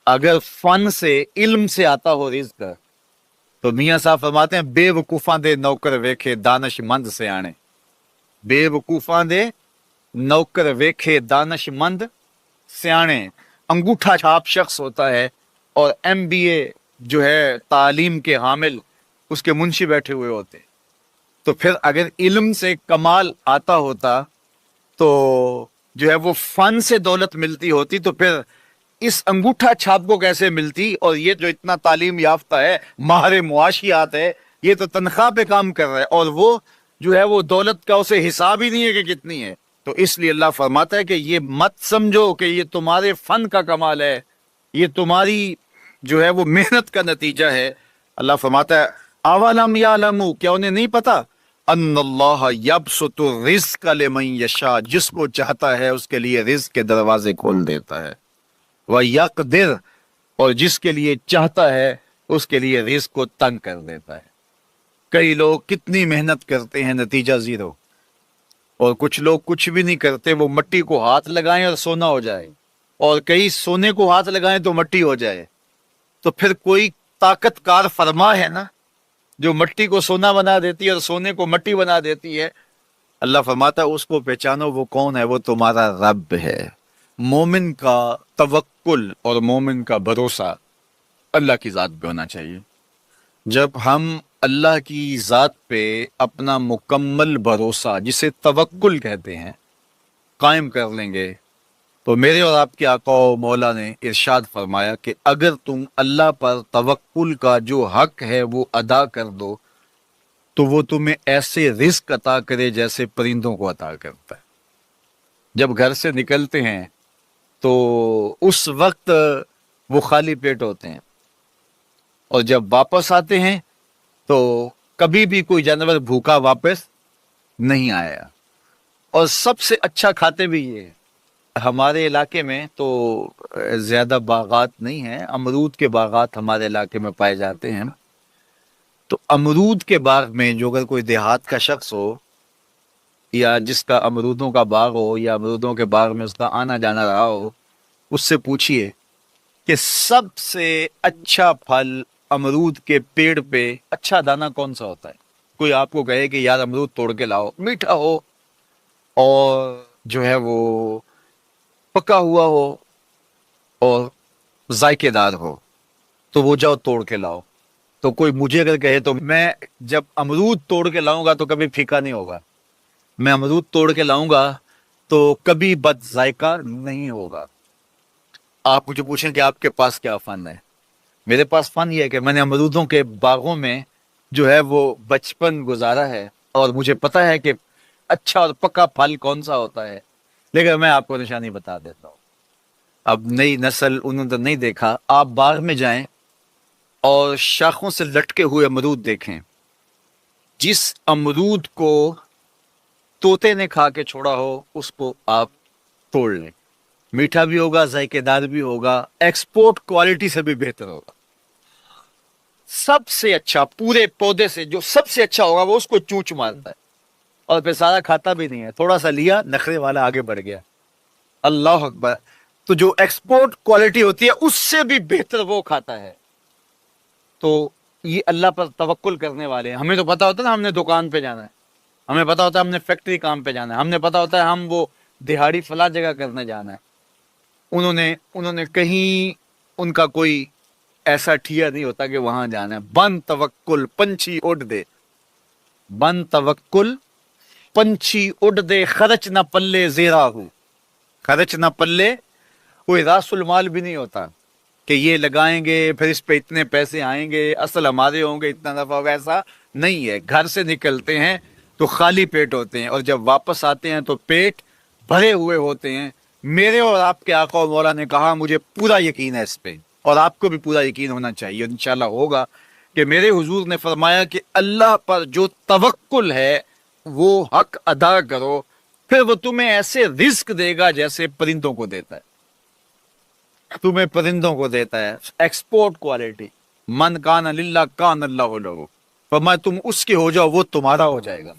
اگر فن سے علم سے آتا ہو رزق تو میاں صاحب فرماتے ہیں بے وقوفاں دے نوکر ویکھے دانش مند سے آنے. بے وقوفاں دے نوکر ویکھے دانش مند سیانے. انگوٹھا چھاپ شخص ہوتا ہے اور MBA جو ہے تعلیم کے حامل اس کے منشی بیٹھے ہوئے ہوتے. تو پھر اگر علم سے کمال آتا ہوتا تو جو ہے وہ فن سے دولت ملتی ہوتی تو پھر اس انگوٹھا چھاپ کو کیسے ملتی؟ اور یہ جو اتنا تعلیم یافتہ ہے، ماہر معاشیات ہے، یہ تو تنخواہ پہ کام کر رہا ہے اور وہ جو ہے وہ دولت کا اسے حساب ہی نہیں ہے کہ کتنی ہے. تو اس لیے اللہ فرماتا ہے کہ یہ مت سمجھو کہ یہ تمہارے فن کا کمال ہے، یہ تمہاری جو ہے وہ محنت کا نتیجہ ہے. اللہ فرماتا ہے اولم یعلموا، کیا انہیں نہیں پتا ان اللہ یبسط الرزق لمن یشاء، جس کو چاہتا ہے اس کے لیے رزق کے دروازے کھول دیتا ہے، وَيَقْدِرْ، اور جس کے لیے چاہتا ہے اس کے لیے رزق کو تنگ کر دیتا ہے. کئی لوگ کتنی محنت کرتے ہیں نتیجہ زیرو، اور کچھ لوگ کچھ بھی نہیں کرتے، وہ مٹی کو ہاتھ لگائیں اور سونا ہو جائے، اور کئی سونے کو ہاتھ لگائیں تو مٹی ہو جائے. تو پھر کوئی طاقت کار فرما ہے نا جو مٹی کو سونا بنا دیتی ہے اور سونے کو مٹی بنا دیتی ہے. اللہ فرماتا ہے اس کو پہچانو، وہ کون ہے؟ وہ تمہارا رب ہے. مومن کا توکل اور مومن کا بھروسہ اللہ کی ذات پہ ہونا چاہیے. جب ہم اللہ کی ذات پہ اپنا مکمل بھروسہ، جسے توکل کہتے ہیں، قائم کر لیں گے تو میرے اور آپ کے آقا و مولا نے ارشاد فرمایا کہ اگر تم اللہ پر توکل کا جو حق ہے وہ ادا کر دو تو وہ تمہیں ایسے رزق عطا کرے جیسے پرندوں کو عطا کرتا ہے. جب گھر سے نکلتے ہیں تو اس وقت وہ خالی پیٹ ہوتے ہیں، اور جب واپس آتے ہیں تو کبھی بھی کوئی جانور بھوکا واپس نہیں آیا. اور سب سے اچھا کھاتے بھی یہ ہے. ہمارے علاقے میں تو زیادہ باغات نہیں ہیں، امرود کے باغات ہمارے علاقے میں پائے جاتے ہیں. تو امرود کے باغ میں جو اگر کوئی دیہات کا شخص ہو یا جس کا امرودوں کا باغ ہو یا امرودوں کے باغ میں اس کا آنا جانا رہا ہو، اس سے پوچھئے کہ سب سے اچھا پھل امرود کے پیڑ پہ اچھا دانہ کون سا ہوتا ہے. کوئی آپ کو کہے کہ یار امرود توڑ کے لاؤ، میٹھا ہو اور جو ہے وہ پکا ہوا ہو اور ذائقے دار ہو تو وہ جاؤ توڑ کے لاؤ. تو کوئی مجھے اگر کہے تو میں جب امرود توڑ کے لاؤں گا تو کبھی پھیکا نہیں ہوگا، میں امرود توڑ کے لاؤں گا تو کبھی بد ذائقہ نہیں ہوگا. آپ مجھے پوچھیں کہ آپ کے پاس کیا فن ہے؟ میرے پاس فن یہ ہے کہ میں نے امرودوں کے باغوں میں جو ہے وہ بچپن گزارا ہے اور مجھے پتا ہے کہ اچھا اور پکا پھل کون سا ہوتا ہے. لیکن میں آپ کو نشانی بتا دیتا ہوں. اب نئی نسل انہوں نے نہیں دیکھا، آپ باغ میں جائیں اور شاخوں سے لٹکے ہوئے امرود دیکھیں. جس امرود کو طوطے نے کھا کے چھوڑا ہو اس کو آپ توڑ لیں، میٹھا بھی ہوگا، ذائقے دار بھی ہوگا، ایکسپورٹ کوالٹی سے بھی بہتر ہوگا. سب سے اچھا پورے پودے سے جو سب سے اچھا ہوگا وہ اس کو چونچ مارتا ہے اور پھر سارا کھاتا بھی نہیں ہے، تھوڑا سا لیا، نخرے والا آگے بڑھ گیا. اللہ اکبر. تو جو ایکسپورٹ کوالٹی ہوتی ہے اس سے بھی بہتر وہ کھاتا ہے. تو یہ اللہ پر توکل کرنے والے ہیں. ہمیں تو پتا ہوتا ہے نا ہم نے دکان پہ جانا ہے، ہمیں پتا ہوتا ہے ہم نے فیکٹری کام پہ جانا ہے، ہم نے پتا ہوتا ہے ہم وہ دہاڑی فلاں جگہ کرنے جانا ہے. انہوں نے کہیں ان کا کوئی ایسا ٹھیا نہیں ہوتا کہ وہاں جانا ہے. بن توکل پنچھی اڑ دے، بن توکل پنچھی اڑ دے، خرچ نہ پلے زیرا ہو. خرچ نہ پلے، کوئی راس المال بھی نہیں ہوتا کہ یہ لگائیں گے پھر اس پہ اتنے پیسے آئیں گے، اصل ہمارے ہوں گے، اتنا نفع ہوگا. ایسا نہیں ہے. گھر سے نکلتے ہیں تو خالی پیٹ ہوتے ہیں اور جب واپس آتے ہیں تو پیٹ بھرے ہوئے ہوتے ہیں. میرے اور آپ کے آقا و مولا نے کہا، مجھے پورا یقین ہے اس پہ اور آپ کو بھی پورا یقین ہونا چاہیے، انشاءاللہ ہوگا، کہ میرے حضور نے فرمایا کہ اللہ پر جو توکل ہے وہ حق ادا کرو، پھر وہ تمہیں ایسے رزق دے گا جیسے پرندوں کو دیتا ہے. تمہیں پرندوں کو دیتا ہے ایکسپورٹ کوالٹی. من کان للہ کان اللہ لہ، فرمایا تم اس کے ہو جاؤ وہ تمہارا ہو جائے گا.